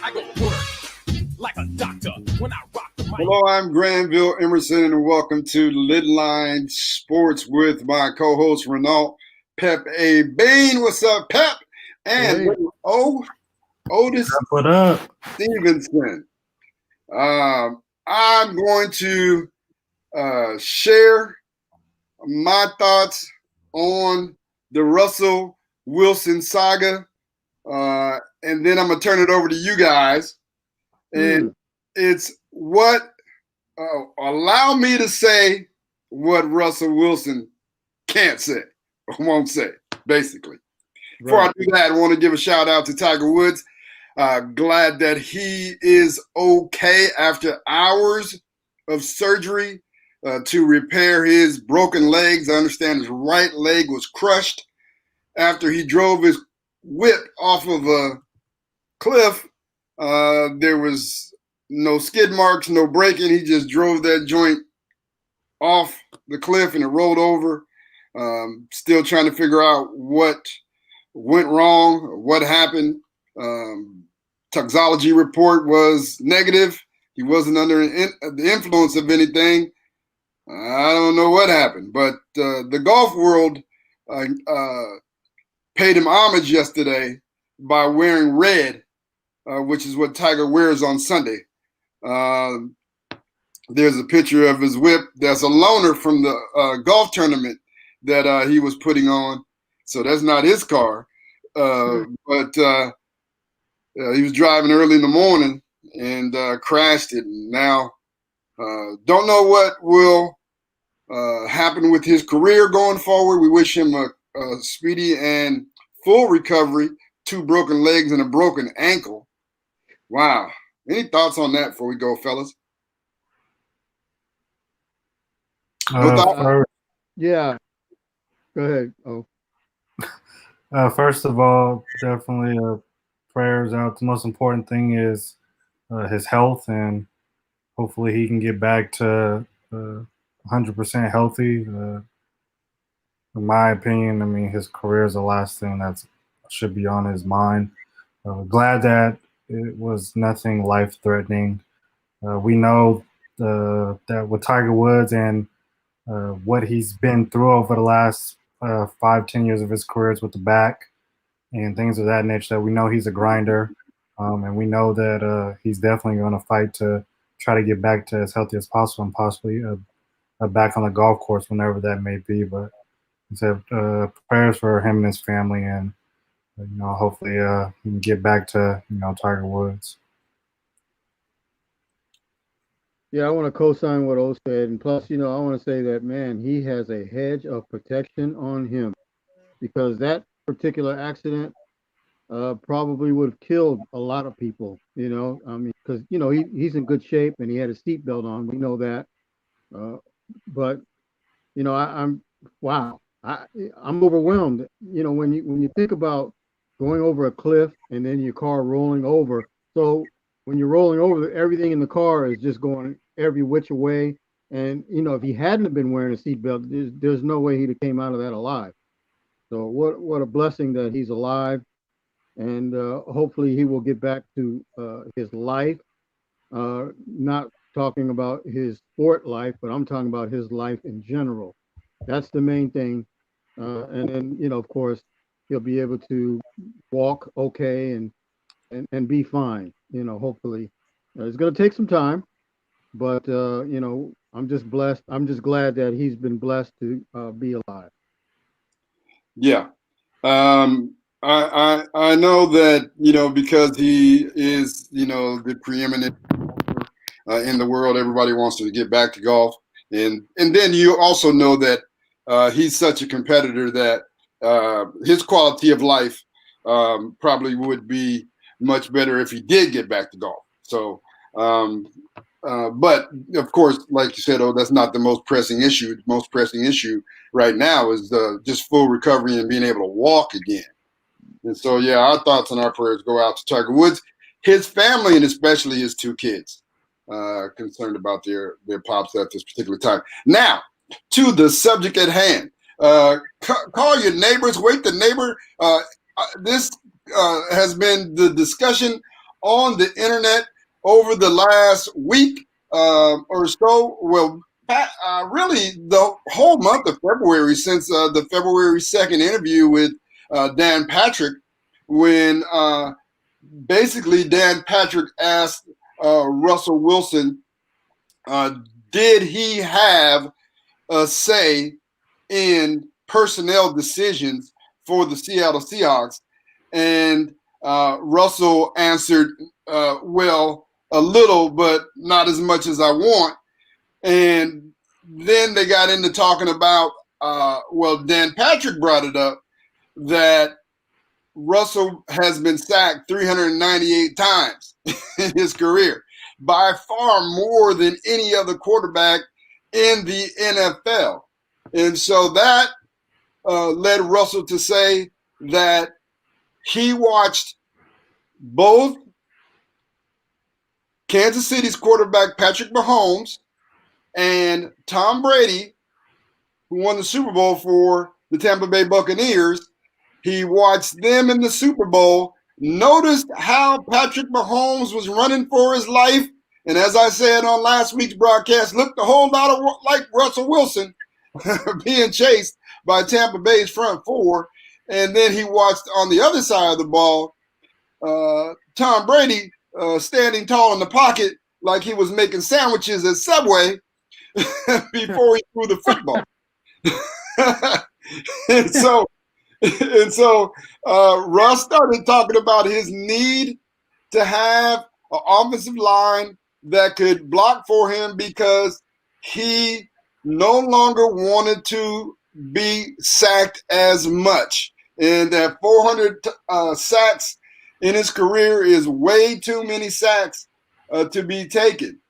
I go to work like a doctor when I rock the mic. Hello, I'm Granville Emerson, and welcome to LidLine Sports with my co-host Renault, Pepe. What's up, Pep? And Lil O Stevenson. I'm going to share my thoughts on the Russell Wilson saga, and then I'm going to turn it over to you guys. And it's what allow me to say what Russell Wilson can't say or won't say, basically. Before I do that, I want to give a shout out to Tiger Woods. Glad that he is okay after hours of surgery to repair his broken legs. I understand his right leg was crushed after he drove his whip off of a cliff. There was no skid marks, no braking. He just drove that joint off the cliff and it rolled over. Still trying to figure out what went wrong, what happened. Toxicology report was negative. He wasn't under the influence of anything. I don't know what happened, but the golf world paid him homage yesterday by wearing red, which is what Tiger wears on Sunday. There's a picture of his whip. That's a loaner from the golf tournament that he was putting on. So that's not his car. But he was driving early in the morning and crashed it. And now don't know what will happen with his career going forward. We wish him a speedy and full recovery. 2 broken legs and a broken ankle. Wow. Any thoughts on that before we go, fellas? Yeah. Go ahead. Oh. First of all, definitely prayers out. The most important thing is his health, and hopefully he can get back to 100% healthy. In my opinion, I mean, his career is the last thing that should be on his mind. Glad that it was nothing life-threatening. We know that with Tiger Woods and what he's been through over the last 5-10 years of his careers with the back and things of that nature, that we know he's a grinder, and we know that he's definitely going to fight to try to get back to as healthy as possible and possibly back on the golf course whenever that may be. But so, prayers for him and his family, and hopefully he can get back to Tiger Woods. Yeah, I want to co-sign what O said, and plus, I want to say that, man, he has a hedge of protection on him, because that particular accident probably would have killed a lot of people. I mean, because he's in good shape and he had a seatbelt on. We know that, but I'm overwhelmed. When you think about going over a cliff and then your car rolling over. So when you're rolling over, everything in the car is just going every which way. And, if he hadn't been wearing a seatbelt, there's no way he'd have came out of that alive. So what a blessing that he's alive. And hopefully he will get back to his life, not talking about his sport life, but I'm talking about his life in general. That's the main thing. And then, of course, he'll be able to walk okay and be fine. Hopefully. It's going to take some time, but, I'm just blessed. I'm just glad that he's been blessed to be alive. Yeah. I know that, because he is, the preeminent in the world, everybody wants to get back to golf. And then you also know that he's such a competitor that his quality of life probably would be much better if he did get back to golf. So, but of course, like you said, that's not the most pressing issue. The most pressing issue right now is just full recovery and being able to walk again. And so, yeah, our thoughts and our prayers go out to Tiger Woods, his family, and especially his 2 kids, concerned about their pops at this particular time. Now, to the subject at hand. Call your neighbors, wake the neighbor. This has been the discussion on the internet over the last week or so. Well, really the whole month of February, since the February 2nd interview with Dan Patrick, when basically Dan Patrick asked Russell Wilson, did he have a say in personnel decisions for the Seattle Seahawks? And Russell answered, well, a little, but not as much as I want. And then they got into talking about, well, Dan Patrick brought it up that Russell has been sacked 398 times in his career, by far more than any other quarterback in the NFL. And so that led Russell to say that he watched both Kansas City's quarterback Patrick Mahomes and Tom Brady, who won the Super Bowl for the Tampa Bay Buccaneers. He watched them in the Super Bowl, noticed how Patrick Mahomes was running for his life, and as I said on last week's broadcast, looked a whole lot like Russell Wilson being chased by Tampa Bay's front four. And then he watched on the other side of the ball, Tom Brady standing tall in the pocket like he was making sandwiches at Subway before he threw the football. and so Russ started talking about his need to have an offensive line that could block for him because he no longer wanted to be sacked as much. And that 400 sacks in his career is way too many sacks to be taken.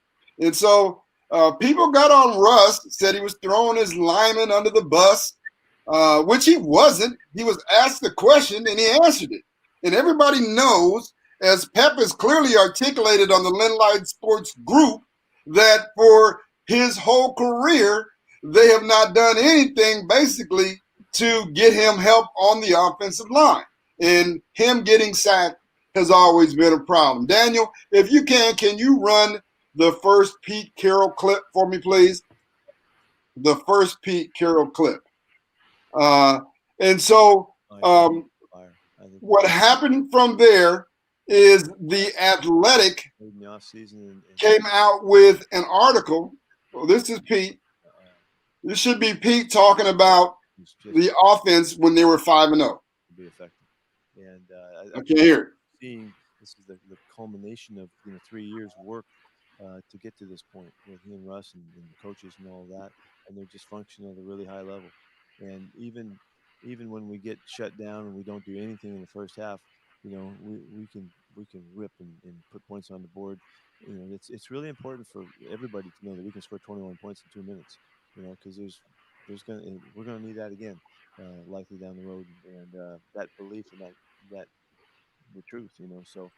And so people got on Russ, said he was throwing his lineman under the bus, which he wasn't. He was asked the question and he answered it. And everybody knows, as Pep has clearly articulated on the LidLine Sports group, that for his whole career, they have not done anything basically to get him help on the offensive line. And him getting sacked has always been a problem. Daniel, if you can you run the first Pete Carroll clip for me, please? The first Pete Carroll clip. And so what happened from there is The Athletic came out with an article. Well, this is Pete. This should be Pete talking about the offense when they were 5-0. Be effective, and I can't hear it. Seeing this is the culmination of 3 years' work to get to this point with he and Russ and the coaches and all of that, and they're just functioning at a really high level. And even when we get shut down and we don't do anything in the first half, we can rip and put points on the board. It's really important for everybody to know that we can score 21 points in 2 minutes. Because we're gonna need that again, likely down the road, and that belief and that the truth. So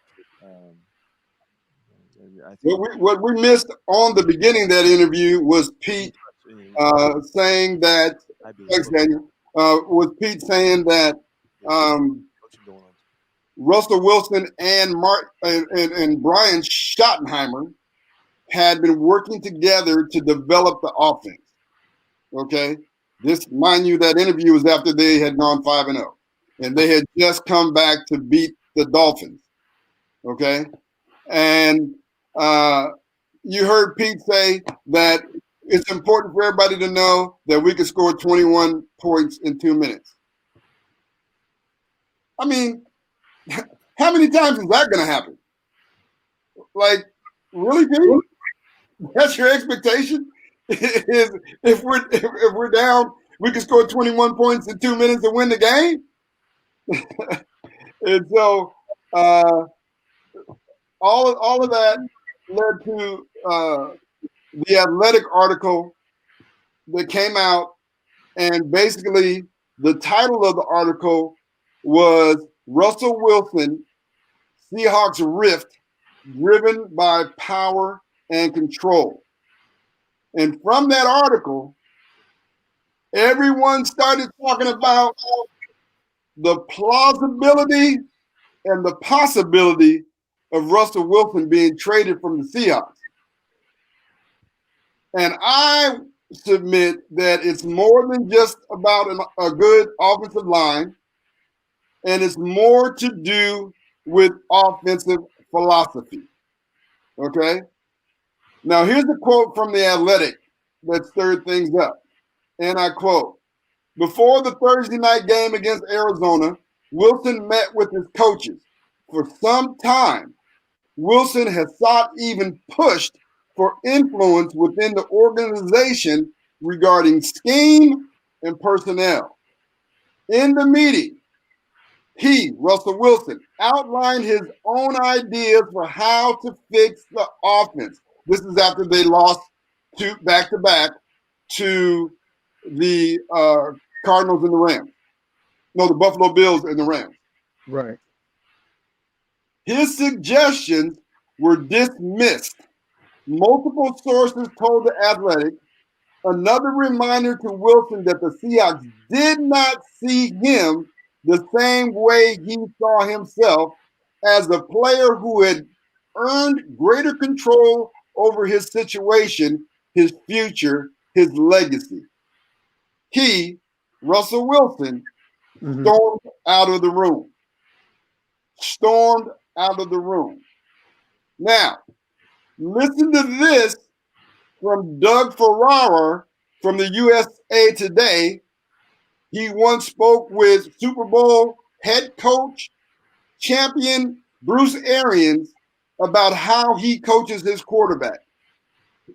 I think what we missed on the beginning of that interview was Pete saying that. Thanks, Daniel. Was Pete saying that Russell Wilson and and Brian Schottenheimer had been working together to develop the offense. Okay, this, mind you, that interview was after they had gone 5-0, and they had just come back to beat the Dolphins. Okay, and you heard Pete say that it's important for everybody to know that we can score 21 points in 2 minutes. I mean, how many times is that going to happen? Like, really, Pete? That's your expectation? Is if we're down, we can score 21 points in 2 minutes and win the game. And so all of that led to the Athletic article that came out, and basically the title of the article was Russell Wilson, Seahawks Rift, Driven by Power and Control. And from that article, everyone started talking about the plausibility and the possibility of Russell Wilson being traded from the Seahawks. And I submit that it's more than just about a good offensive line, and it's more to do with offensive philosophy. Okay? Now, here's a quote from The Athletic that stirred things up. And I quote, "Before the Thursday night game against Arizona, Wilson met with his coaches. For some time, Wilson has sought, even pushed, for influence within the organization regarding scheme and personnel. In the meeting, he, Russell Wilson, outlined his own ideas for how to fix the offense." This is after they lost back-to-back to the Cardinals and the Rams. No, the Buffalo Bills and the Rams. Right. His suggestions were dismissed. Multiple sources told The Athletic, another reminder to Wilson that the Seahawks did not see him the same way he saw himself, as a player who had earned greater control over his situation, his future, his legacy. He, Russell Wilson, stormed out of the room. Stormed out of the room. Now, listen to this from Doug Ferrara from the USA Today. He once spoke with Super Bowl head coach, champion Bruce Arians about how he coaches his quarterback.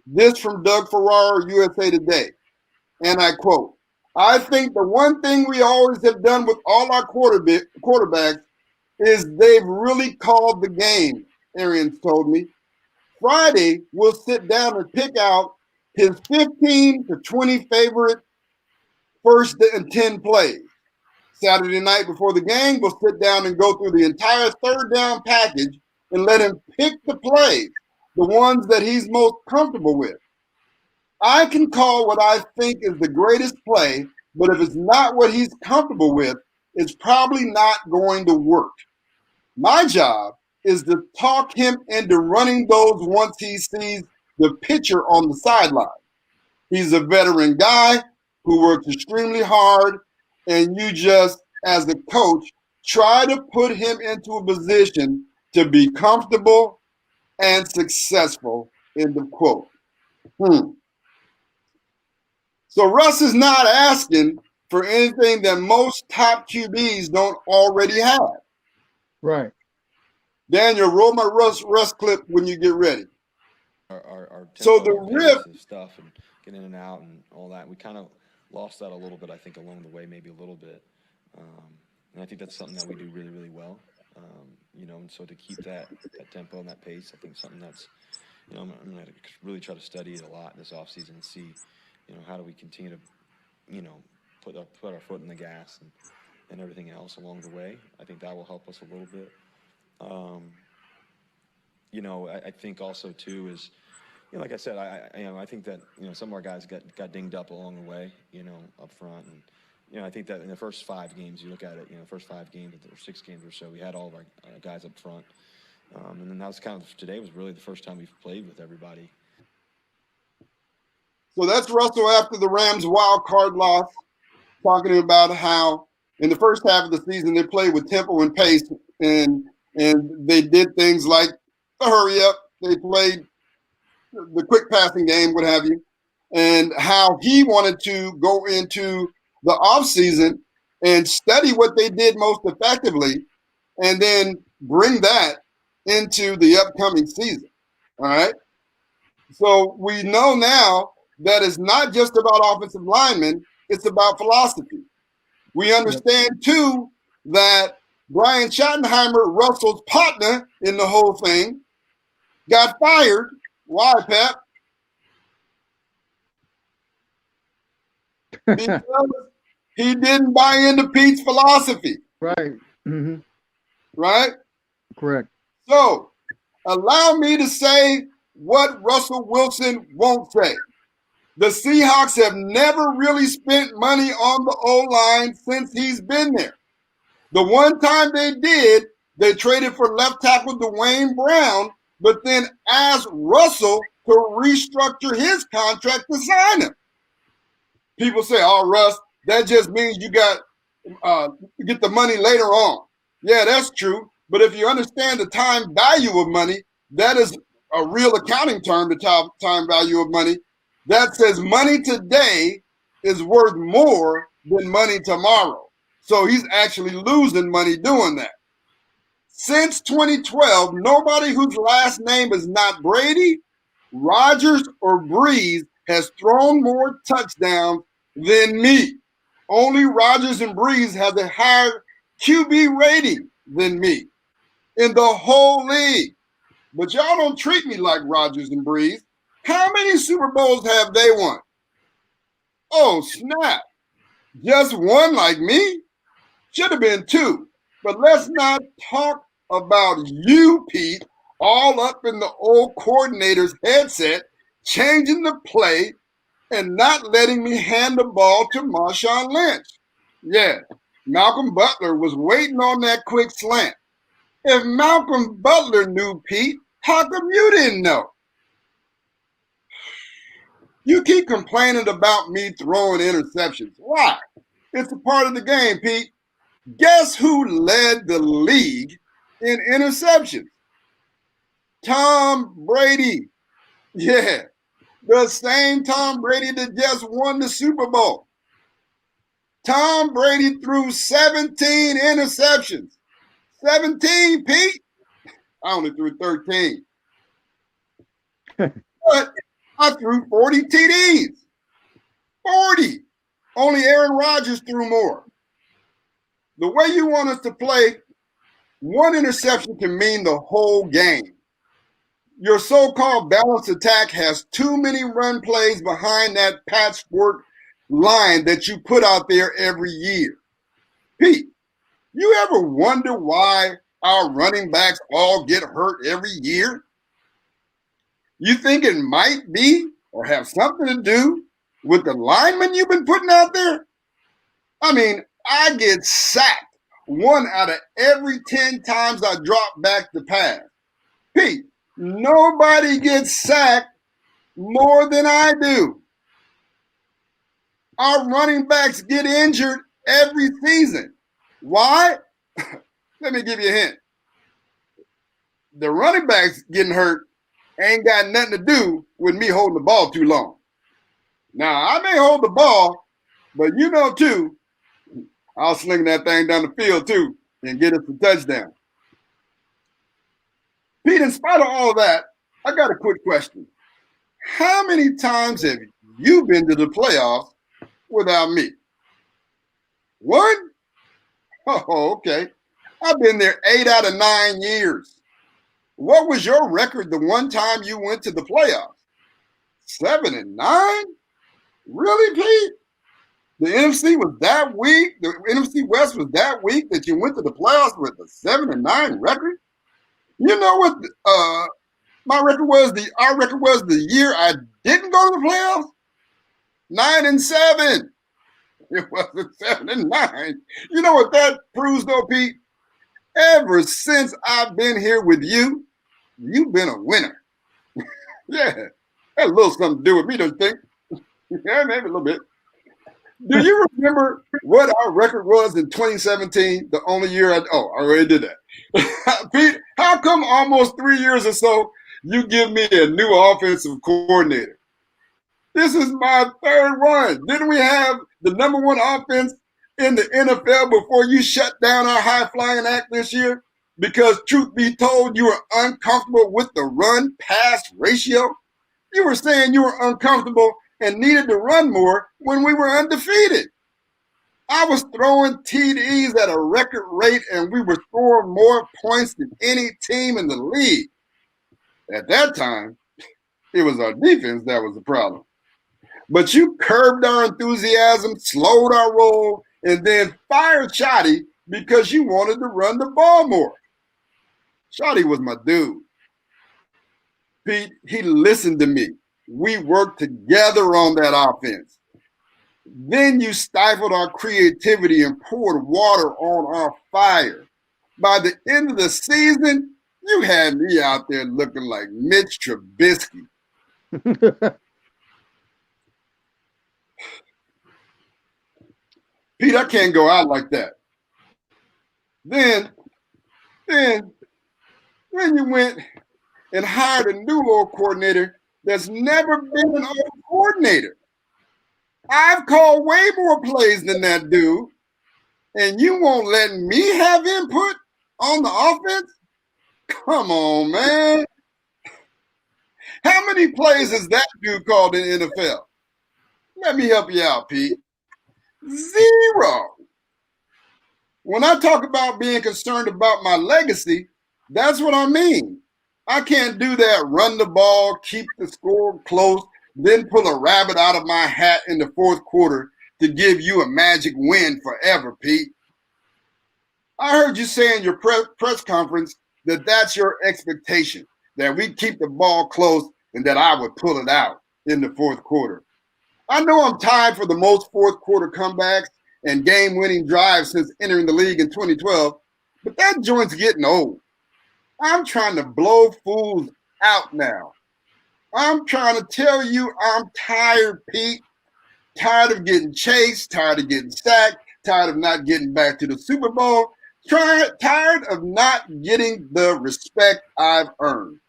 This from Doug Ferrara, USA Today. And I quote, "I think the one thing we always have done with all our quarterbacks is they've really called the game," Arians told me. "Friday, we'll sit down and pick out his 15 to 20 favorite first and 10 plays. Saturday night before the game, we'll sit down and go through the entire third down package and let him pick the plays, the ones that he's most comfortable with. I can call what I think is the greatest play, but if it's not what he's comfortable with, it's probably not going to work. My job is to talk him into running those once he sees the picture on the sideline. He's a veteran guy who works extremely hard, and you just, as a coach, try to put him into a position to be comfortable and successful," end of quote. So Russ is not asking for anything that most top QBs don't already have. Right. Daniel, roll my Russ clip when you get ready. Our So tempo, the our rip- pace of stuff and get in and out and all that. We kind of lost that a little bit, I think, along the way, maybe a little bit. And I think that's something that we do really, really well. And so to keep that tempo and that pace, I think something that's, I'm going to really try to study it a lot this offseason and see, how do we continue to, put our foot in the gas and everything else along the way. I think that will help us a little bit. I think also too is, like I said, I think that some of our guys got dinged up along the way, up front, and I think that in the first 5 games, you look at it, first 5 games or 6 games or so, we had all of our guys up front, and then that was kind of today was really the first time we've played with everybody. So that's Russell after the Rams wild card loss, talking about how in the first half of the season they played with tempo and pace, and they did things like the hurry up. They played the quick passing game, what have you, and how he wanted to go into the offseason and study what they did most effectively and then bring that into the upcoming season. All right. So we know now that it's not just about offensive linemen, it's about philosophy. We understand, too, that Brian Schottenheimer, Russell's partner in the whole thing, got fired. Why, Pep? Because he didn't buy into Pete's philosophy. Right. Mm-hmm. Right? Correct. So, allow me to say what Russell Wilson won't say. The Seahawks have never really spent money on the O-line since he's been there. The one time they did, They traded for left tackle Dwayne Brown, but then asked Russell to restructure his contract to sign him. People say, "Oh, Russ, that just means you got get the money later on." Yeah, that's true. But if you understand the time value of money, that is a real accounting term, the time value of money. That says money today is worth more than money tomorrow. So he's actually losing money doing that. Since 2012, nobody whose last name is not Brady, Rodgers, or Breeze has thrown more touchdowns than me. Only Rodgers and Breeze have a higher QB rating than me in the whole league. But y'all don't treat me like Rodgers and Breeze. How many Super Bowls have they won? Oh, snap. Just one like me? Should have been two. But let's not talk about you, Pete, all up in the old coordinator's headset, changing the play and not letting me hand the ball to Marshawn Lynch. Yeah, Malcolm Butler was waiting on that quick slant. If Malcolm Butler knew, Pete, how come you didn't know? You keep complaining about me throwing interceptions. Why? It's a part of the game, Pete. Guess who led the league in interceptions? Tom Brady. Yeah, the same Tom Brady that just won the Super Bowl. Tom Brady threw 17 interceptions. 17, Pete. I only threw 13. But I threw 40 TDs. 40. Only Aaron Rodgers threw more. The way you want us to play, one interception can mean the whole game. Your so-called balanced attack has too many run plays behind that patchwork line that you put out there every year. Pete, you ever wonder why our running backs all get hurt every year? You think it might be or have something to do with the linemen you've been putting out there? I mean, I get sacked 1 out of every 10 times I drop back to pass. Pete, nobody gets sacked more than I do. Our running backs get injured every season. Why? Let me give you a hint. The running backs getting hurt ain't got nothing to do with me holding the ball too long. Now, I may hold the ball, but you know, too, I'll sling that thing down the field, too, and get us a touchdown. Pete, in spite of all that, I got a quick question. How many times have you been to the playoffs without me? 1? Oh, okay. I've been there 8 out of 9 years. What was your record the one time you went to the playoffs? 7-9? Really, Pete? The NFC was that weak? The NFC West was that weak that you went to the playoffs with a 7-9 record? You know what my record was? Our record was the year I didn't go to the playoffs? 9-7. It wasn't 7-9. You know what that proves, though, Pete? Ever since I've been here with you, you've been a winner. Yeah, had a little something to do with me, don't you think? Yeah, maybe a little bit. Do you remember what our record was in 2017, the only year I already did that. Pete, how come almost 3 years or so you give me a new offensive coordinator? This is my 3rd one. Didn't we have the number 1 offense in the NFL before you shut down our high-flying act this year? Because truth be told, you were uncomfortable with the run-pass ratio. You were saying you were uncomfortable and needed to run more when we were undefeated. I was throwing TDs at a record rate, and we were scoring more points than any team in the league. At that time, it was our defense that was the problem. But you curbed our enthusiasm, slowed our roll, and then fired Shotty because you wanted to run the ball more. Shotty was my dude. Pete, he listened to me. We worked together on that offense. Then you stifled our creativity and poured water on our fire. by the end of the season, you had me out there looking like Mitch Trubisky. Pete, I can't go out like that. Then you went and hired a new O coordinator that's never been an O coordinator. I've called way more plays than that dude, and you won't let me have input on the offense? Come on, man. How many plays has that dude called in the NFL? Let me help you out, Pete. 0. When I talk about being concerned about my legacy, that's what I mean. I can't do that, run the ball, keep the score close, then pull a rabbit out of my hat in the fourth quarter to give you a magic win forever, Pete. I heard you say in your press conference that that's your expectation, that we keep the ball close and that I would pull it out in the fourth quarter. I know I'm tied for the most fourth quarter comebacks and game-winning drives since entering the league in 2012, but that joint's getting old. I'm trying to blow fools out now. I'm trying to tell you I'm tired, Pete. Tired of getting chased, tired of getting sacked, tired of not getting back to the Super Bowl, tired of not getting the respect I've earned.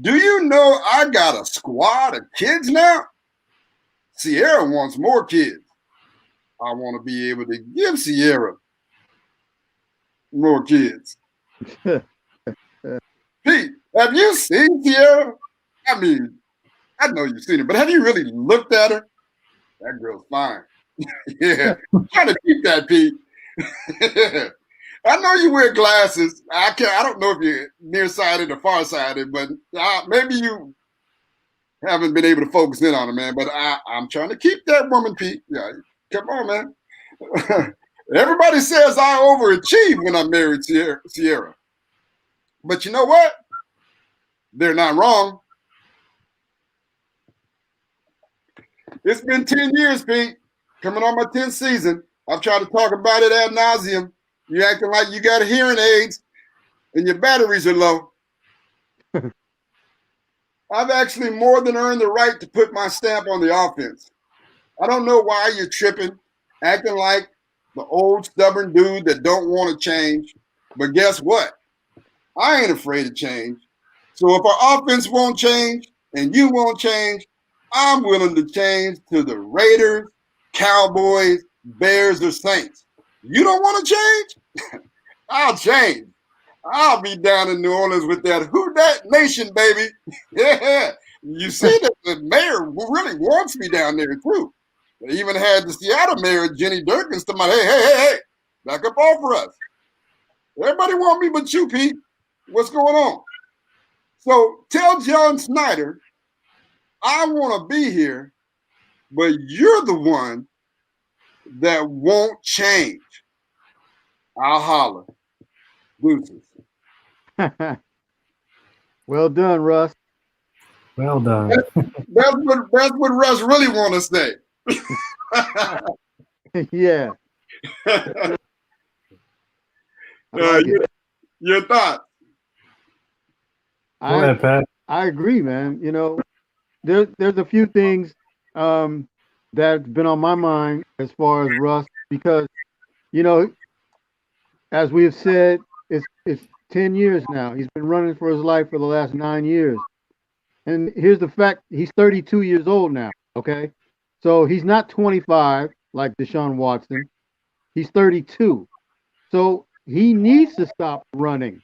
Do you know I got a squad of kids now? Sierra wants more kids. I want to be able to give Sierra more kids. Pete, have you seen Sierra? I mean, I know you've seen her, but have you really looked at her? That girl's fine. Yeah, trying to keep that, Pete. I know you wear glasses. I don't know if you're nearsighted or farsighted, but maybe you haven't been able to focus in on her, man. But I'm trying to keep that woman, Pete. Yeah, come on, man. Everybody says I overachieve when I married Sierra. But you know what? They're not wrong. It's been 10 years, Pete. Coming on my 10th season. I've tried to talk about it ad nauseum. You're acting like you got hearing aids and your batteries are low. I've actually more than earned the right to put my stamp on the offense. I don't know why you're tripping, acting like the old stubborn dude that don't want to change. But guess what? I ain't afraid of change. So if our offense won't change and you won't change, I'm willing to change to the Raiders, Cowboys, Bears, or Saints. You don't want to change? I'll change. I'll be down in New Orleans with that Who Dat Nation, baby. Yeah. You see that the mayor really wants me down there, too. They even had the Seattle mayor, Jenny Durkins, to my, hey, back up off for us. Everybody want me but you, Pete. What's going on? So tell John Snyder, I want to be here, but you're the one that won't change. I'll holler. Deuces. Well done, Russ. Well done. That's what Russ really want to say. Yeah. Like your thoughts? Go ahead, Pat. I agree, man. You know, there's a few things that's been on my mind as far as Russ, because, you know, as we have said, it's 10 years now. He's been running for his life for the last 9 years. And here's the fact, he's 32 years old now, okay? So he's not 25 like Deshaun Watson. He's 32. So he needs to stop running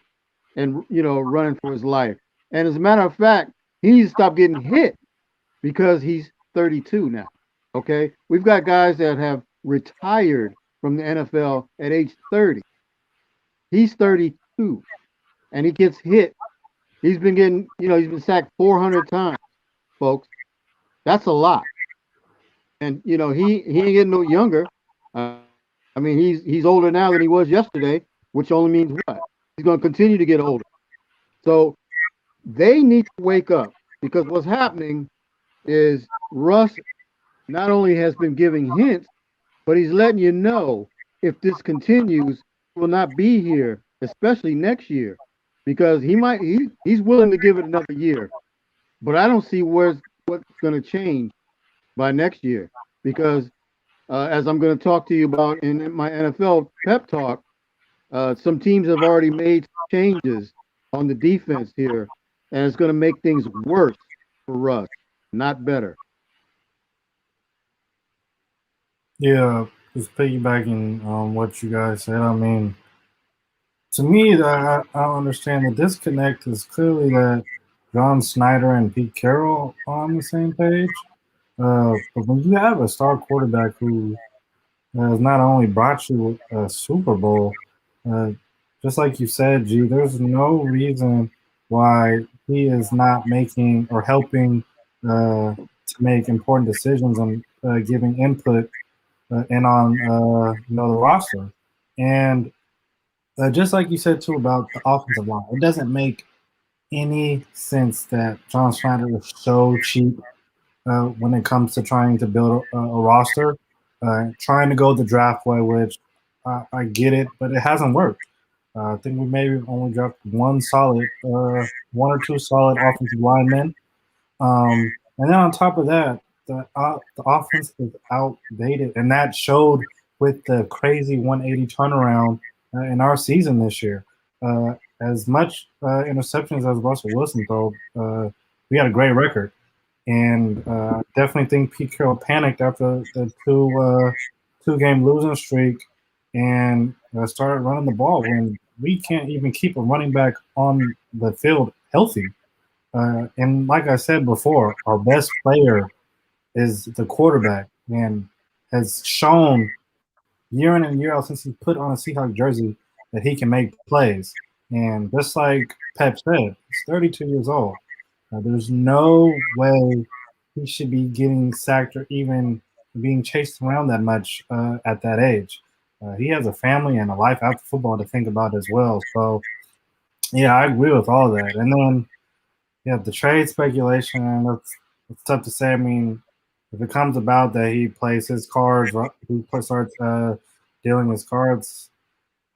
and, you know, running for his life. And as a matter of fact, he needs to stop getting hit because he's 32 now, okay? We've got guys that have retired from the NFL at age 30. He's 32, and he gets hit. He's been getting, you know, he's been sacked 400 times, folks. That's a lot. And, you know, he ain't getting no younger. I mean, he's older now than he was yesterday, which only means what? He's going to continue to get older. So they need to wake up, because what's happening is Russ not only has been giving hints, but he's letting you know if this continues, he will not be here especially next year, because he's willing to give it another year, but I don't see what's going to change by next year, because as I'm going to talk to you about in my NFL Pep Talk, some teams have already made changes on the defense here, and it's going to make things worse for Russ, not better. Yeah, just piggybacking on what you guys said. I mean, to me, I understand the disconnect is clearly that John Snyder and Pete Carroll are on the same page. But when you have a star quarterback who has not only brought you a Super Bowl, just like you said, G, there's no reason why he is not making or helping to make important decisions and giving input and on the roster. And just like you said too about the offensive line, it doesn't make any sense that John Schneider is so cheap when it comes to trying to build a roster, trying to go the draft way, which I get it, but it hasn't worked. I think we maybe only drafted one or two solid offensive linemen. And then on top of that, the offense is outdated, and that showed with the crazy 180 turnaround in our season this year. As much interceptions as Russell Wilson threw, we had a great record. And definitely think Pete Carroll panicked after the two-game losing streak and started running the ball when we can't even keep a running back on the field healthy. And like I said before, our best player is the quarterback and has shown year in and year out since he put on a Seahawks jersey that he can make plays. And just like Pep said, he's 32 years old. There's no way he should be getting sacked or even being chased around that much at that age. He has a family and a life after football to think about as well. So, yeah, I agree with all that. And then, yeah, the trade speculation, and it's tough to say. I mean, if it comes about that he plays his cards, he starts dealing his cards,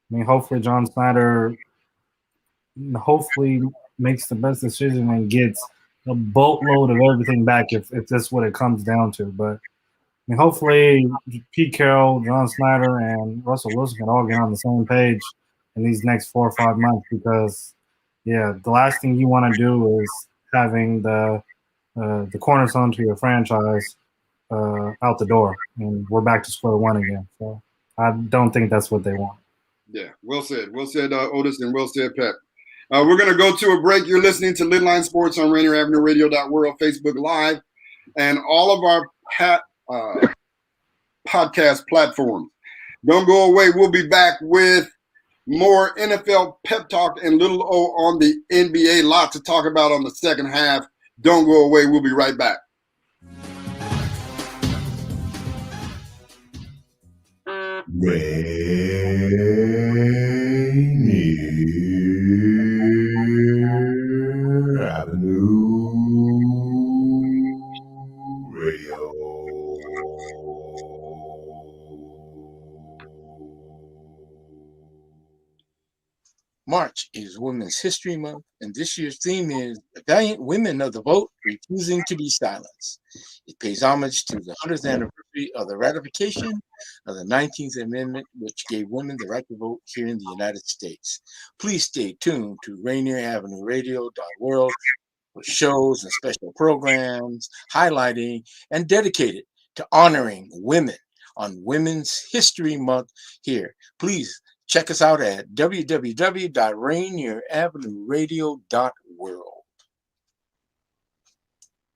I mean, hopefully John Snyder makes the best decision and gets a boatload of everything back if that's what it comes down to. But I mean, hopefully Pete Carroll, John Snyder, and Russell Wilson can all get on the same page in these next 4 or 5 months because, yeah, the last thing you want to do is having the cornerstone to your franchise out the door, and we're back to square one again. So I don't think that's what they want. Yeah, well said. Well said, Otis, and well said, Pep. We're going to go to a break. You're listening to LidLine Sports on Rainier Avenue Radio.world, Facebook Live, and all of our podcast platforms. Don't go away. We'll be back with more NFL Pep Talk and Lil O on the NBA. Lots to talk about on the second half. Don't go away. We'll be right back. Rainier Avenue Radio. March is Women's History Month, and this year's theme is The Valiant Women of the Vote Refusing to be Silenced. It pays homage to the 100th anniversary of the ratification of the 19th Amendment, which gave women the right to vote here in the United States. Please stay tuned to Rainier Avenue Radio.world for shows and special programs highlighting and dedicated to honoring women on Women's History Month here. Please check us out at www.rainieravenueradio.world.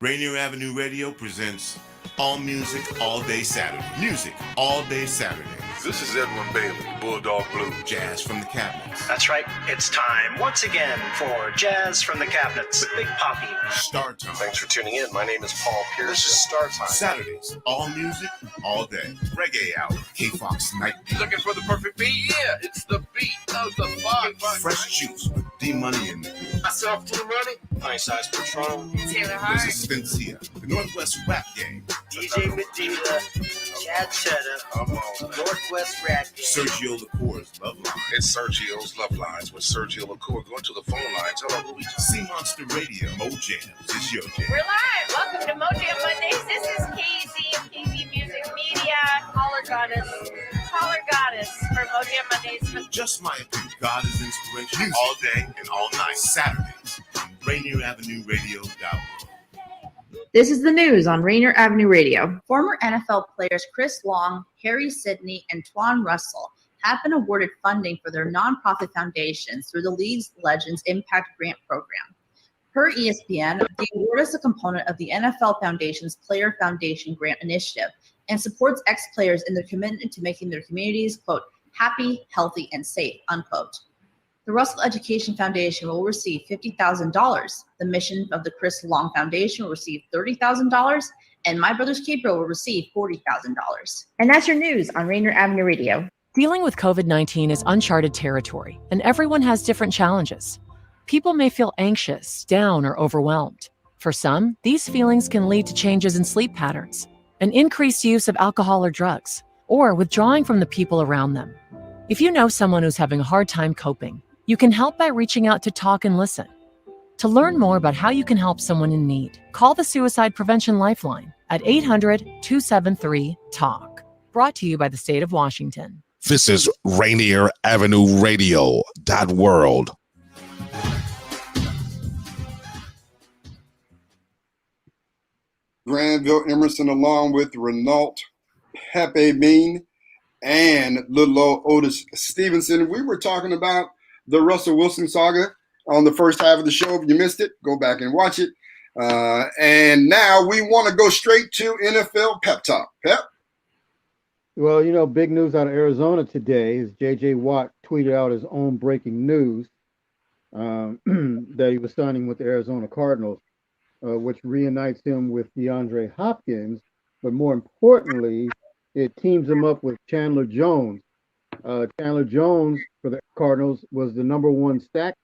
Rainier Avenue Radio presents All Music All Day Saturday. Music all day Saturday. This is Edwin Bailey, Bulldog Blue. Jazz from the Cabinets. That's right. It's time once again for Jazz from the Cabinets with Big Poppy. Start Time. Thanks for tuning in. My name is Paul Pierce. This is Start Time. Saturdays, all music, all day. Reggae Hour, K-Fox Night. Looking for the perfect beat? Yeah, it's the beat of the Fox. Fresh Juice with D-Money in the Myself, Blue Money. Nice Size Patron. Taylor Hart. Resistance here. The Northwest Rap Game. DJ Medina, Chad Cheddar, Northwest Racket. Sergio Lacour's Love Line. It's Sergio's Love Lines with Sergio Lacour. Going to the phone lines. Hello, who we talking? Sea Monster Radio. Mo Jams. It's your jam. We're live. Welcome to Mo Jam Mondays. This is KZ of KZ Music Media. Caller Goddess for Mo Jam Mondays. Just my opinion. God is inspiration all day and all night. Saturdays. Rainier Avenue Radio App. This is the news on Rainier Avenue Radio. Former NFL players Chris Long, Harry Sidney, and Twan Russell have been awarded funding for their nonprofit foundations through the league's Legends Impact Grant Program. Per ESPN, the award is a component of the NFL Foundation's Player Foundation Grant Initiative and supports ex-players in their commitment to making their communities, quote, happy, healthy, and safe, unquote. The Russell Education Foundation will receive $50,000. The mission of the Chris Long Foundation will receive $30,000, and My Brother's Keeper will receive $40,000. And that's your news on Rainier Avenue Radio. Dealing with COVID-19 is uncharted territory, and everyone has different challenges. People may feel anxious, down, or overwhelmed. For some, these feelings can lead to changes in sleep patterns, an increased use of alcohol or drugs, or withdrawing from the people around them. If you know someone who's having a hard time coping, you can help by reaching out to talk and listen. To learn more about how you can help someone in need, call the Suicide Prevention Lifeline at 800-273-TALK. Brought to you by the state of Washington. This is Rainier Avenue Radio .world. Granville Emerson along with Renault, Pepe and Lil O Stevenson. We were talking about the Russell Wilson saga on the first half of the show. If you missed it, go back and watch it. And now we want to go straight to NFL Pep Talk. Pep? Well, you know, big news out of Arizona today is J.J. Watt tweeted out his own breaking news that he was signing with the Arizona Cardinals, which reunites him with DeAndre Hopkins. But more importantly, it teams him up with Chandler Jones. Chandler Jones for the Cardinals was the number one sack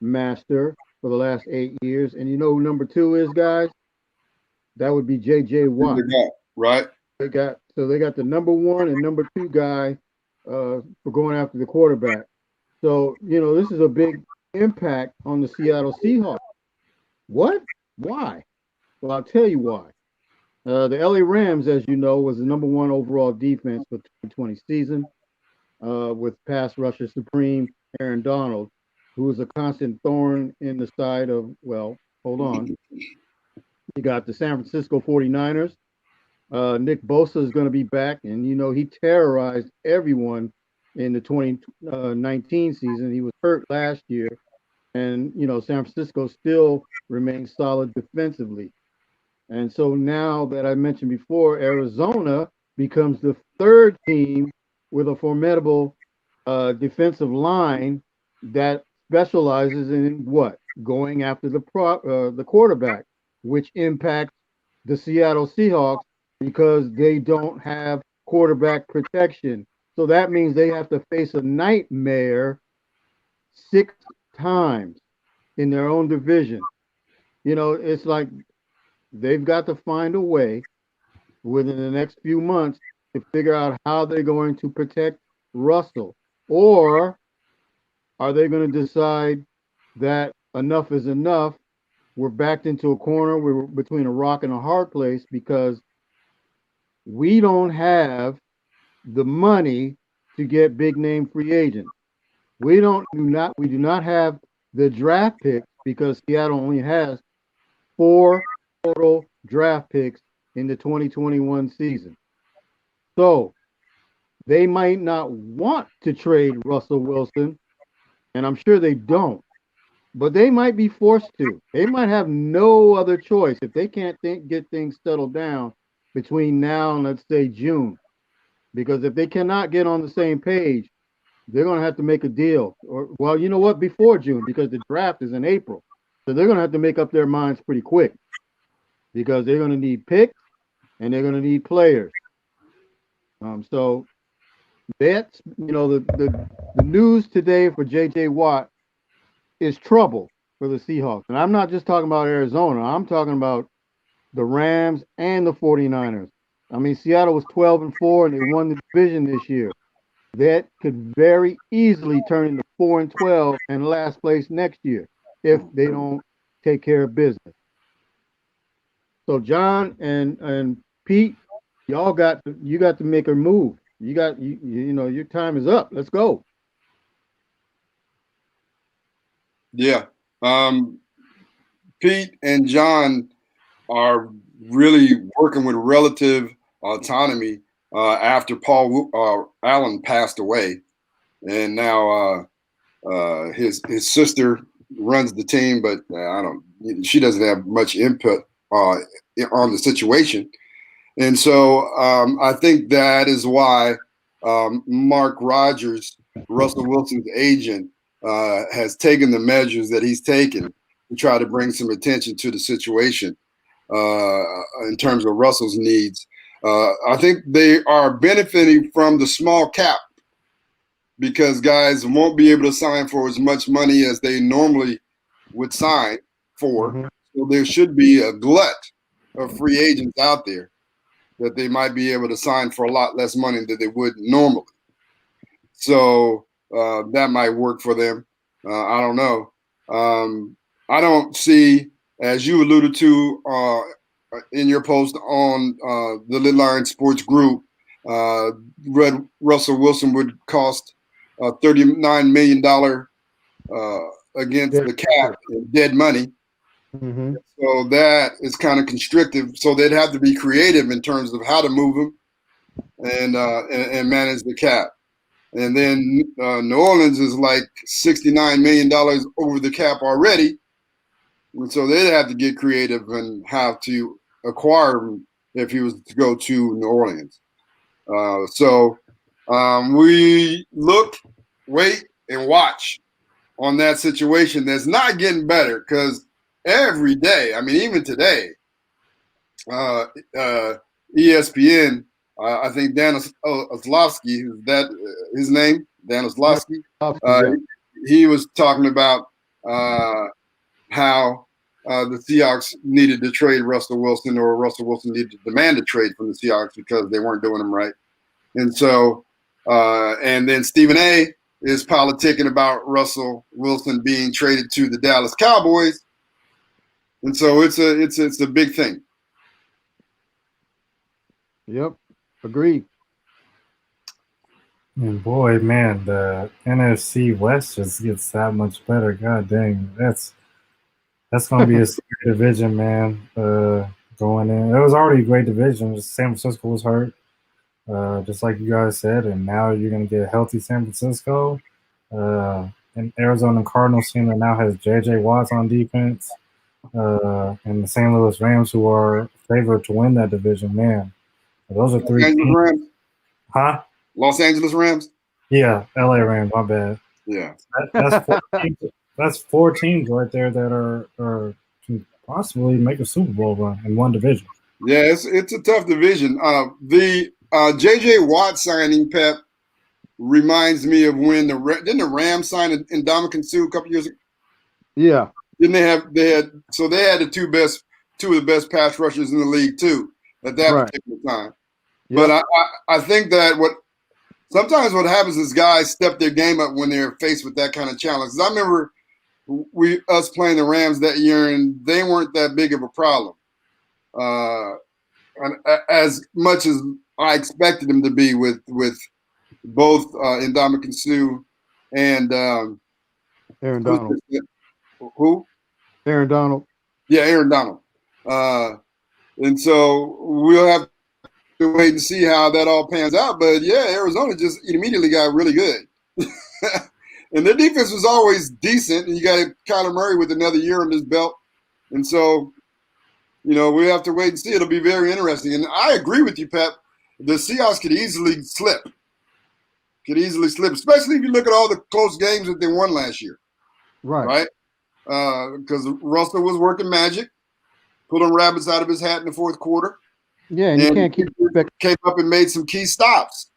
master for the last 8 years. And you know who number two is, guys? That would be J.J. Watt. Right. They got the number one and number two guy for going after the quarterback. So, you know, this is a big impact on the Seattle Seahawks. What? Why? Well, I'll tell you why. The LA Rams, as you know, was the number one overall defense for the 2020 season with pass rusher supreme Aaron Donald, who is a constant thorn in the side of, well, hold on. You got the San Francisco 49ers. Nick Bosa is going to be back, and, you know, he terrorized everyone in the 2019 season. He was hurt last year, and, you know, San Francisco still remains solid defensively. And so now that I mentioned before, Arizona becomes the third team with a formidable defensive line that specializes in what? Going after the quarterback, which impacts the Seattle Seahawks because they don't have quarterback protection. So that means they have to face a nightmare 6 times in their own division. You know, it's like they've got to find a way within the next few months to figure out how they're going to protect Russell. Or are they going to decide that enough is enough? We're backed into a corner. We're between a rock and a hard place because we don't have the money to get big name free agents. We do not have the draft picks because Seattle only has 4 total draft picks in the 2021 season. So they might not want to trade Russell Wilson, and I'm sure they don't, but they might be forced to. They might have no other choice if they can't get things settled down between now and, let's say, June. Because if they cannot get on the same page, they're going to have to make a deal. Or, well, you know what? Before June, because the draft is in April. So they're going to have to make up their minds pretty quick because they're going to need picks and they're going to need players. So that's, you know, the news today for J.J. Watt is trouble for the Seahawks. And I'm not just talking about Arizona. I'm talking about the Rams, and the 49ers. I mean, Seattle was 12-4 and they won the division this year. That could very easily turn into 4-12 and last place next year if they don't take care of business. So John and Pete, y'all got to make a move. You know your time is up. Let's go. Yeah. Pete and John are really working with relative autonomy after Paul Allen passed away, and now his sister runs the team, but she doesn't have much input on the situation, and so I think that is why Mark Rogers, Russell Wilson's agent, has taken the measures that he's taken to try to bring some attention to the situation in terms of Russell's needs. I think they are benefiting from the small cap because guys won't be able to sign for as much money as they normally would sign for. Mm-hmm. So there should be a glut of free agents out there that they might be able to sign for a lot less money than they would normally. So that might work for them. I don't know. I don't see, as you alluded to in your post on the LidLine Sports group, Russell Wilson would cost $39 million against the cap in dead money. Mm-hmm. So that is kind of constrictive. So they'd have to be creative in terms of how to move him and manage the cap. And then New Orleans is like $69 million over the cap already. And so they'd have to get creative and how to acquire him if he was to go to New Orleans. So we look, wait, and watch on that situation that's not getting better because every day, I mean, even today, ESPN, I think Dan Orlovsky, is that his name? Dan Orlovsky? He was talking about how the Seahawks needed to trade Russell Wilson, or Russell Wilson needed to demand a trade from the Seahawks because they weren't doing him right. And so, and then Stephen A. is politicking about Russell Wilson being traded to the Dallas Cowboys. And so it's a big thing. Yep, agreed. And boy, man, the NFC West just gets that much better. God dang, that's going to be a scary division, man. Going in, it was already a great division. Just San Francisco was hurt, just like you guys said, and now you're going to get a healthy San Francisco. And Arizona Cardinals team that now has J.J. Watts on defense, and the St. Louis Rams, who are favored to win that division. Man, those are three teams. Rams. Huh? Los Angeles Rams? Yeah, LA Rams, my bad. Yeah. That's four teams right there that are can possibly make a Super Bowl run in one division. Yeah, it's a tough division. The J.J. Watt signing, Pep, reminds me of when didn't the Rams sign Ndamukong Suh a couple years ago? Yeah. Didn't they had the two of the best pass rushers in the league too at that particular time. Yep. But I think that sometimes what happens is guys step their game up when they're faced with that kind of challenge. 'Cause I remember us playing the Rams that year, and they weren't that big of a problem, and as much as I expected them to be with both Ndamukong Suh and Aaron Donald. Who? Aaron Donald. Yeah, Aaron Donald. And so we'll have to wait and see how that all pans out. But yeah, Arizona just immediately got really good. And their defense was always decent. And you got Kyler Murray with another year on his belt. And so, we have to wait and see. It'll be very interesting. And I agree with you, Pep. The Seahawks could easily slip. Especially if you look at all the close games that they won last year. Right? Because Russell was working magic, pulling rabbits out of his hat in the fourth quarter. Yeah, and you can't came up and made some key stops,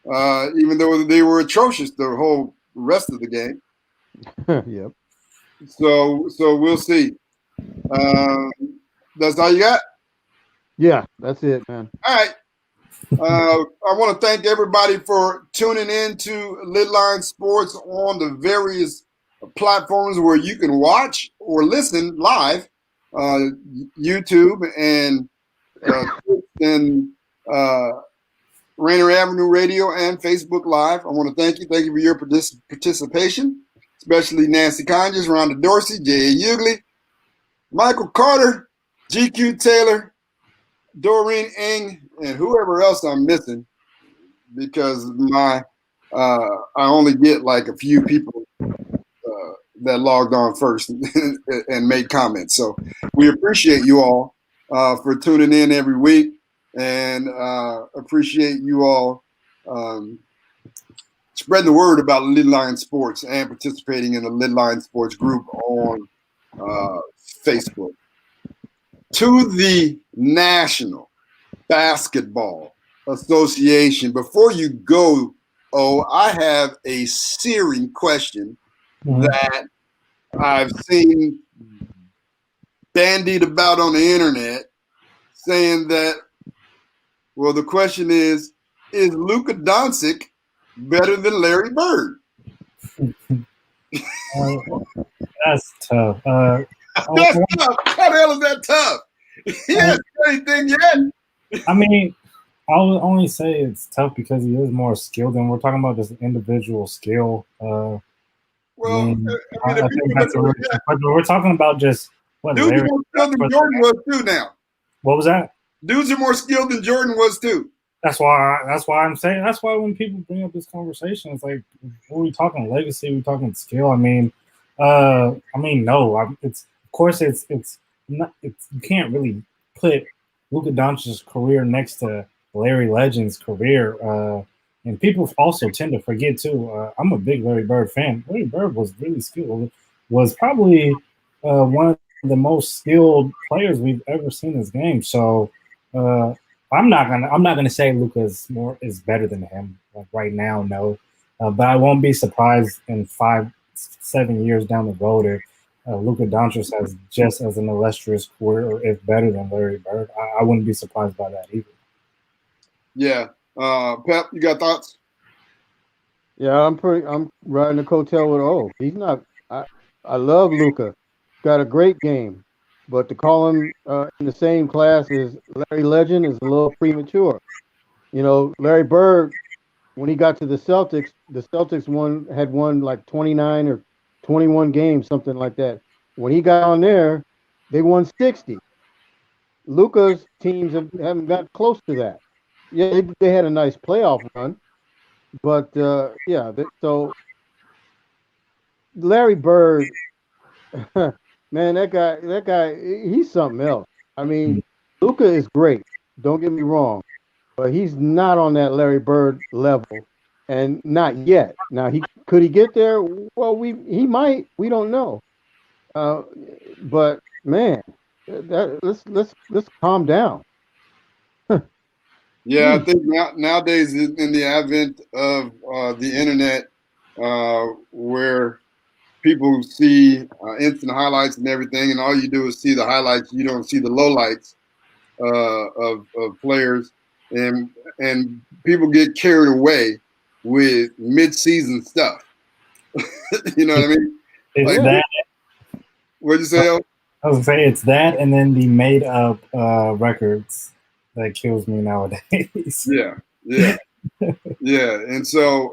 even though they were atrocious the whole rest of the game. Yep. So we'll see. That's all you got? Yeah, that's it, man. All right. I want to thank everybody for tuning in to LidLine Sports on the various platforms where you can watch or listen live, YouTube and Rainier Avenue Radio and Facebook Live. I want to thank you. Thank you for your participation, especially Nancy Conges, Rhonda Dorsey, J.A. Ugly, Michael Carter, GQ Taylor, Doreen Eng, and whoever else I'm missing, because I only get like a few people that logged on first and made comments. So we appreciate you all for tuning in every week, and appreciate you all spreading the word about LidLine Sports and participating in the LidLine Sports group on Facebook. To the National Basketball Association, before you go, I have a searing question that I've seen bandied about on the internet, saying that, well, the question is Luka Doncic better than Larry Bird? That's tough. That's tough. How the hell is that tough? He hasn't done anything yet. I mean, I would only say it's tough because he is more skilled, and we're talking about just individual skill. I think that's we're talking about just what dudes Larry, are more skilled than Jordan was too now. What was that? Dudes are more skilled than Jordan was too. That's why I'm saying. That's why when people bring up this conversation, it's like, are we talking legacy? Are we talking skill? I mean, no. It's of course it's not. It's you can't really put Luka Doncic's career next to Larry Legend's career. And people also tend to forget too. I'm a big Larry Bird fan. Larry Bird was really skilled. Was probably one of the most skilled players we've ever seen in this game. So I'm not gonna say Luka is better than him like right now. No, but I won't be surprised in 5-7 years down the road if Luka Doncic has just as an illustrious career, or if better than Larry Bird. I wouldn't be surprised by that either. Yeah. Pep, you got thoughts? Yeah, I'm riding the coattail with O. He's not. I love Luka. Got a great game, but to call him in the same class as Larry Legend is a little premature. You know, Larry Bird, when he got to the Celtics had won like 29 or 21 games, something like that. When he got on there, they won 60. Luka's teams haven't got close to that. Yeah, they had a nice playoff run, but so Larry Bird, man, that guy, he's something else. I mean, Luka is great. Don't get me wrong, but he's not on that Larry Bird level, and not yet. Now, could he get there? Well, he might. We don't know. But man, let's calm down. Yeah, I think nowadays in the advent of the internet, where people see instant highlights and everything, and all you do is see the highlights, you don't see the lowlights of players, and people get carried away with mid-season stuff. You know what I mean? It's that. What'd you say? I was gonna say it's that, and then the made-up records that kills me nowadays. Yeah. And so,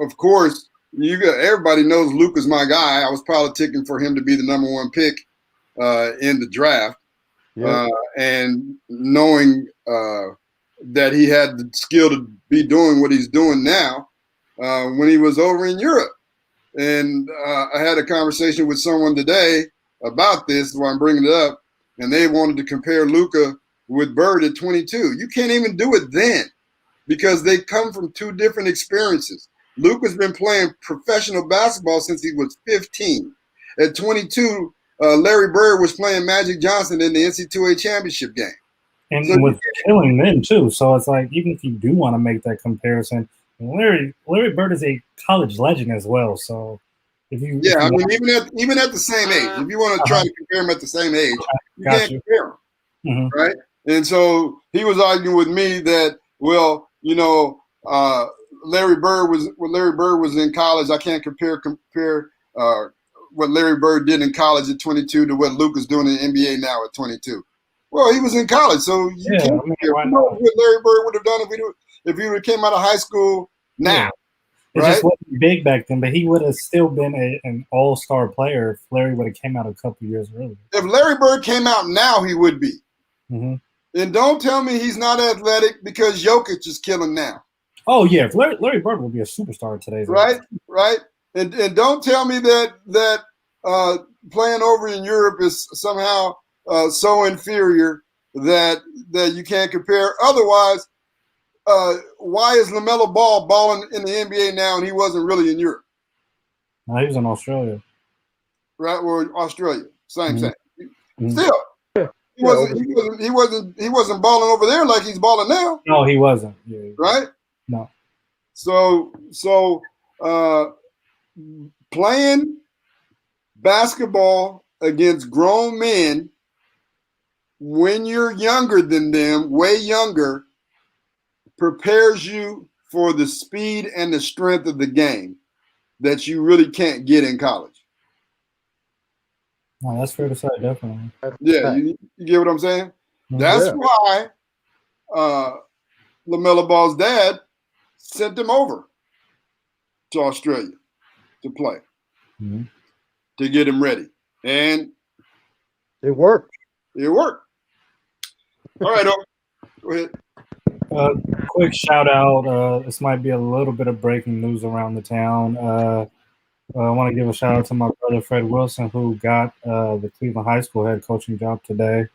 of course, everybody knows Luka's my guy. I was politicking for him to be the number one pick in the draft, and knowing that he had the skill to be doing what he's doing now when he was over in Europe. And I had a conversation with someone today about this, why I'm bringing it up, and they wanted to compare Luka with Bird at 22. You can't even do it then because they come from two different experiences. Luka's been playing professional basketball since he was 15. At 22, Larry Bird was playing Magic Johnson in the NCAA championship game. And so was killing them too. So it's like, even if you do want to make that comparison, Larry Bird is a college legend as well. So even at the same age, if you want to try to compare them at the same age, you can't compare them, right? And so he was arguing with me that, well, Larry Bird was in college. I can't compare what Larry Bird did in college at 22 to what Luka's doing in the NBA now at 22. Well, he was in college, so you can't compare. Why not? What Larry Bird would have done if he would have came out of high school now. It just wasn't big back then, but he would have still been an all-star player if Larry would have came out a couple years earlier. If Larry Bird came out now, he would be. Mm-hmm. And don't tell me he's not athletic because Jokic is killing now. Oh, yeah. If Larry Bird would be a superstar today. Right. And don't tell me that playing over in Europe is somehow so inferior that you can't compare. Otherwise, why is LaMelo Ball balling in the NBA now and he wasn't really in Europe? No, he was in Australia. Right, or Australia, same thing. Mm-hmm. Still, he wasn't balling over there like he's balling now. No, he wasn't. Yeah. Right? No. So playing basketball against grown men when you're younger than them, way younger, prepares you for the speed and the strength of the game that you really can't get in college. No, that's fair to say, definitely. Yeah, you get what I'm saying? That's why LaMelo Ball's dad sent him over to Australia to play, to get him ready. And it worked. It worked. All right, go ahead. Quick shout out. This might be a little bit of breaking news around the town. I want to give a shout out to my brother Fred Wilson, who got the Cleveland High School head coaching job today.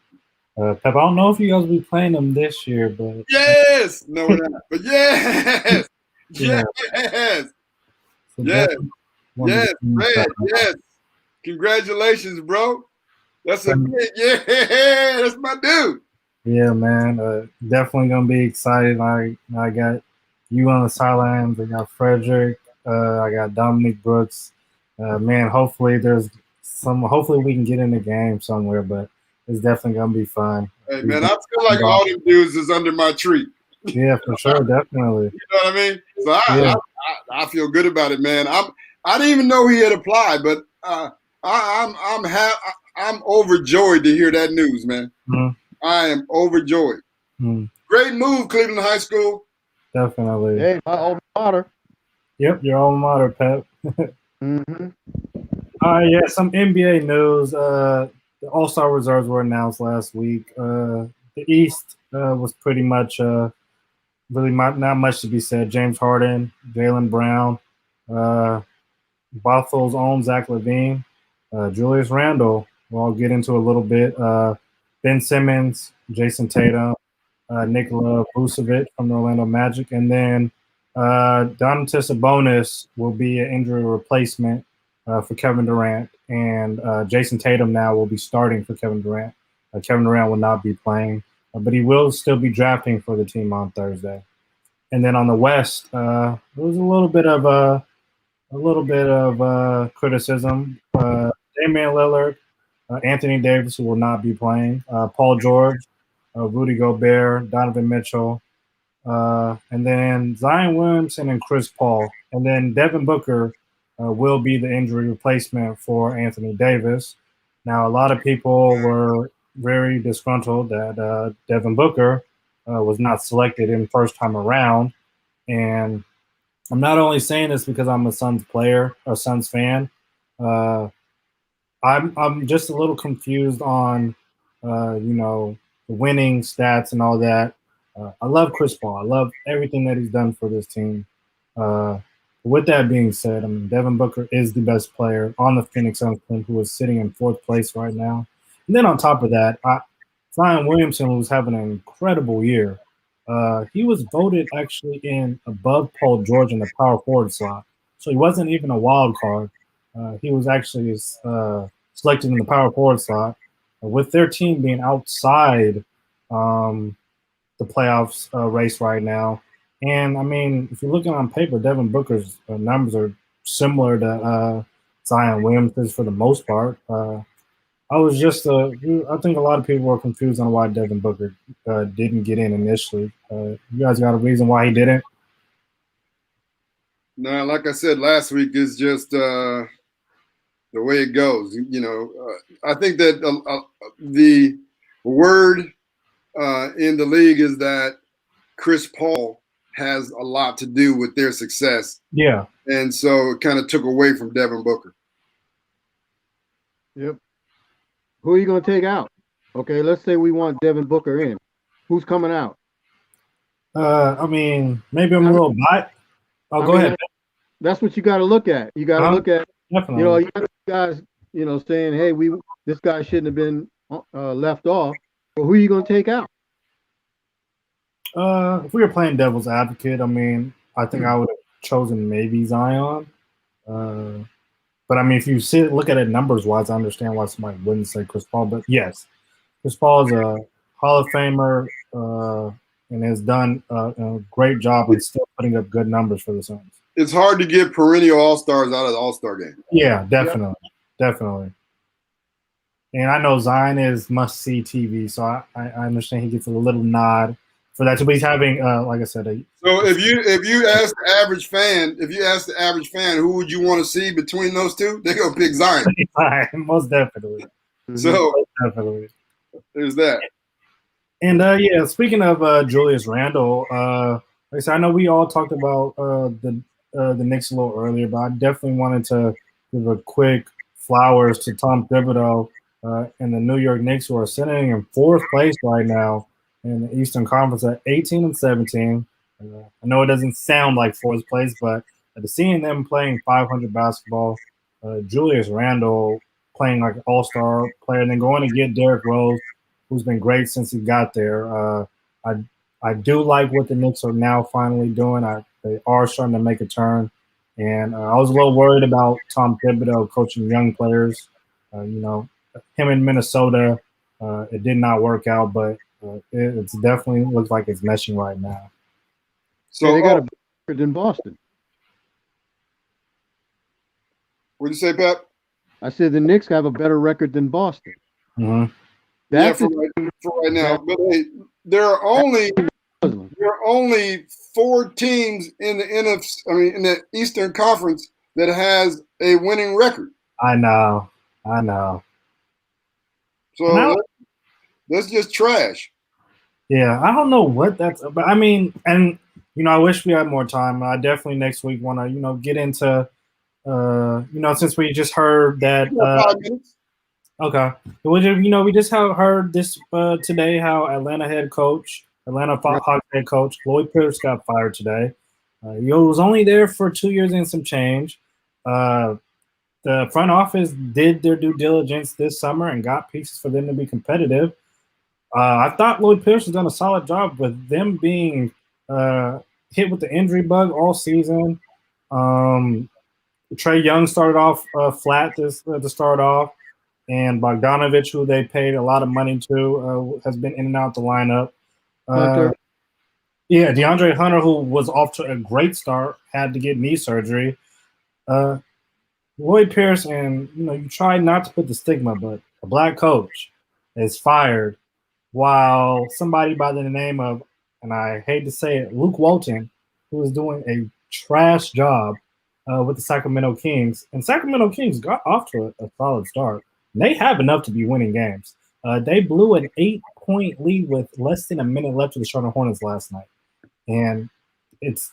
Pep, I don't know if you guys will be playing them this year, but yes, no, we're not. But yes, yeah. yes, So yes, Fred, yes. Congratulations, bro. That's a big, that's my dude. Yeah, man. Definitely gonna be excited. I got you on the sidelines. I got Frederick. I got Dominic Brooks. Man, hopefully we can get in the game somewhere, but it's definitely gonna be fun. Hey man, I feel like all them dudes is under my tree. Yeah, for sure, definitely. You know what I mean? So I feel good about it, man. I didn't even know he had applied, but I'm overjoyed to hear that news, man. Mm-hmm. I am overjoyed. Mm-hmm. Great move, Cleveland High School. Definitely. Hey, my alma mater. Yep, your alma mater, Pep. Mm-hmm. Yeah, some NBA news. The All-Star reserves were announced last week. The East was pretty much really not much to be said. James Harden, Jaylen Brown, Bothel's own Zach LaVine, Julius Randle. We'll get into a little bit. Ben Simmons, Jason Tatum, Nikola Vucevic from the Orlando Magic, and then Doncic Sabonis will be an injury replacement for Kevin Durant, and Jason Tatum now will be starting for Kevin Durant. Kevin Durant will not be playing, but he will still be drafting for the team on Thursday. And then on the West, there was a little bit of criticism. Damian Lillard, Anthony Davis, who will not be playing, Paul George, Rudy Gobert, Donovan Mitchell, and then Zion Williamson and Chris Paul. And then Devin Booker will be the injury replacement for Anthony Davis. Now, a lot of people were very disgruntled that Devin Booker was not selected in first time around. And I'm not only saying this because I'm a Suns player, a Suns fan. I'm just a little confused on, the winning stats and all that. I love Chris Paul. I love everything that he's done for this team. With that being said, I mean, Devin Booker is the best player on the Phoenix Suns team, who is sitting in fourth place right now. And then on top of that, Zion Williamson was having an incredible year. He was voted actually in above Paul George in the power forward slot. So he wasn't even a wild card. He was actually selected in the power forward slot. With their team being outside the playoffs race right now. And, I mean, if you're looking on paper, Devin Booker's numbers are similar to Zion Williamson's for the most part. I was just I think a lot of people were confused on why Devin Booker didn't get in initially. You guys got a reason why he didn't? No, like I said last week, it's just the way it goes. I think that the word in the league is that Chris Paul has a lot to do with their success. Yeah. And so it kind of took away from Devin Booker. Yep. Who are you going to take out? Okay, let's say we want Devin Booker in. Who's coming out? I mean, maybe I'm a little biased. Oh, go ahead. That's what you got to look at. You got to look at, definitely. you got guys, saying, hey, this guy shouldn't have been left off. But who are you going to take out? If we were playing devil's advocate, I mean, I think I would have chosen maybe Zion. But I mean, if you look at it numbers wise, I understand why somebody wouldn't say Chris Paul. But yes, Chris Paul is a Hall of Famer and has done a great job and still putting up good numbers for the Suns. It's hard to get perennial All-Stars out of the All-Star game. Yeah, definitely. Definitely. And I know Zion is must-see TV, so I understand he gets a little nod for that. So he's having, like I said, so if you ask the average fan, who would you want to see between those two? They're gonna pick Zion. Most definitely. So most definitely. There's that. And yeah, speaking of Julius Randle, like I said, I know we all talked about the Knicks a little earlier, but I definitely wanted to give a quick flowers to Tom Thibodeau and the New York Knicks, who are sitting in fourth place right now in the Eastern Conference at 18-17. I know it doesn't sound like fourth place, but seeing them playing 500 basketball, Julius Randle playing like an all-star player, and then going to get Derrick Rose, who's been great since he got there. I do like what the Knicks are now finally doing. They are starting to make a turn. And I was a little worried about Tom Thibodeau coaching young players. Him in Minnesota, it did not work out, but it's definitely looks like it's meshing right now. So they got a better record than Boston. What'd you say, Pep? I said the Knicks have a better record than Boston. Mm-hmm. For right now. But hey, there are only 4 teams in the in the Eastern Conference that has a winning record. I know. So that's just trash. Yeah, I don't know what that's about. I mean, and I wish we had more time. I definitely next week want to get into since we just heard that. 5 minutes. Okay. We just heard this today how Atlanta Hawks head coach Lloyd Pierce got fired today. He was only there for 2 years and some change. The front office did their due diligence this summer and got pieces for them to be competitive. I thought Lloyd Pierce has done a solid job with them being hit with the injury bug all season. Trae Young started off flat to start off. And Bogdanovich, who they paid a lot of money to, has been in and out the lineup. DeAndre Hunter, who was off to a great start, had to get knee surgery. Lloyd Pierce, and you try not to put the stigma, but a black coach is fired while somebody by the name of, and I hate to say it, Luke Walton, who is doing a trash job with the Sacramento Kings. And Sacramento Kings got off to a solid start. They have enough to be winning games. They blew an 8-point lead with less than a minute left to the Charlotte Hornets last night. And what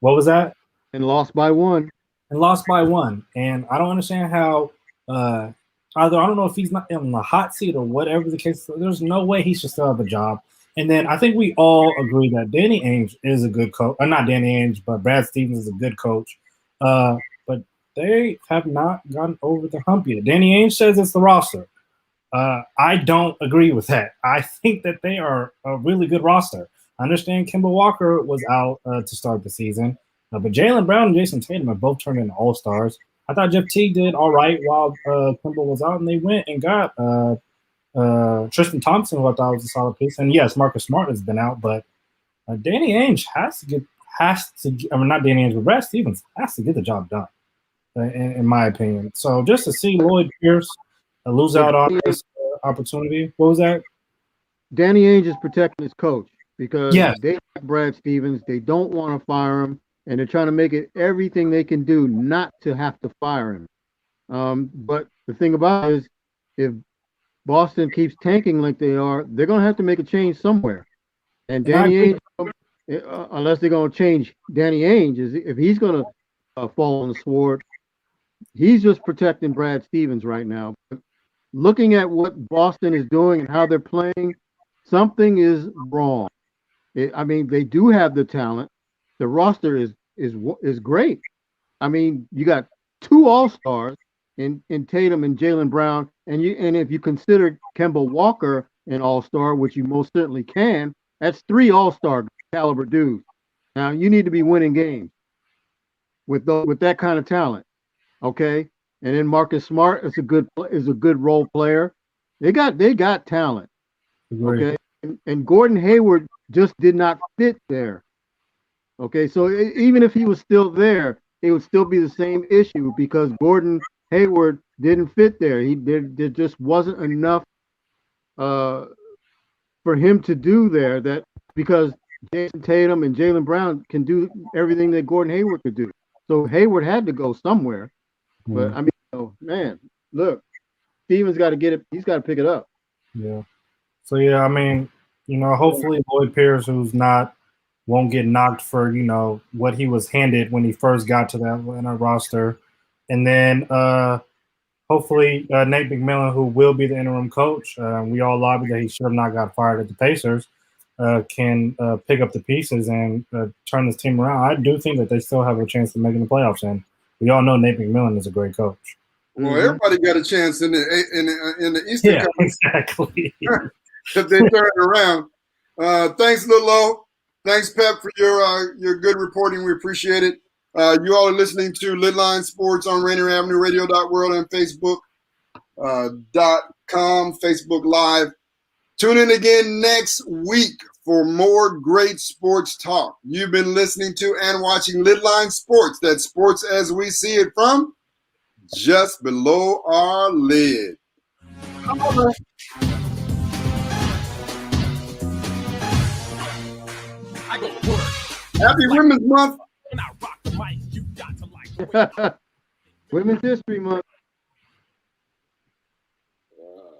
was that? And lost by one. And I don't understand how either I don't know if he's not in the hot seat or whatever the case. There's no way he should still have a job. And then I think we all agree that Danny Ainge is a good coach. Not Danny Ainge, but Brad Stevens is a good coach. But they have not gotten over the hump yet. Danny Ainge says it's the roster. I don't agree with that. I think that they are a really good roster. I understand Kemba Walker was out to start the season, but Jaylen Brown and Jason Tatum have both turned into all-stars. I thought Jeff Teague did all right while Kemba was out, and they went and got Tristan Thompson, who I thought was a solid piece. And yes, Marcus Smart has been out, but Danny Ainge not Danny Ainge, but Brad Stevens has to get the job done. In my opinion. So just to see Lloyd Pierce lose out on this opportunity. What was that? Danny Ainge is protecting his coach because Yes. they like Brad Stevens. They don't want to fire him, and they're trying to make it everything they can do not to have to fire him. But the thing about it is, if Boston keeps tanking like they are, they're going to have to make a change somewhere. And Danny Ainge, unless they're going to change Danny Ainge, if he's going to fall on the sword, he's just protecting Brad Stevens right now. But looking at what Boston is doing and how they're playing, something is wrong. I mean, they do have the talent. The roster is great. I mean, you got 2 All-Stars in Tatum and Jaylen Brown, and if you consider Kemba Walker an All-Star, which you most certainly can, that's 3 All-Star caliber dudes. Now you need to be winning games with that kind of talent, okay? And then Marcus Smart is a good role player. They got talent, okay? And Gordon Hayward just did not fit there, okay? So even if he was still there, it would still be the same issue because Gordon Hayward didn't fit there. There just wasn't enough for him to do there, that because Jason Tatum and Jaylen Brown can do everything that Gordon Hayward could do. So Hayward had to go somewhere. But I mean, man, look, Stevens got to get it. He's got to pick it up. Yeah. So I mean, hopefully Lloyd Pierce, won't get knocked for what he was handed when he first got to that Atlanta roster, and then hopefully Nate McMillan, who will be the interim coach, we all lobbied that he should have not got fired at the Pacers, can pick up the pieces and turn this team around. I do think that they still have a chance of making the playoffs, and we all know Nate McMillan is a great coach. Well, everybody got a chance in the Eastern Conference. Exactly. If they turn it around. Thanks, Lil O. Thanks, Pep, for your good reporting. We appreciate it. You all are listening to LidLine Sports on Rainier Avenue Radio.world and Facebook .com, Facebook Live. Tune in again next week for more great sports talk. You've been listening to and watching LidLine Sports. That's sports as we see it from just below our lid. Happy Women's Month. Women's History Month.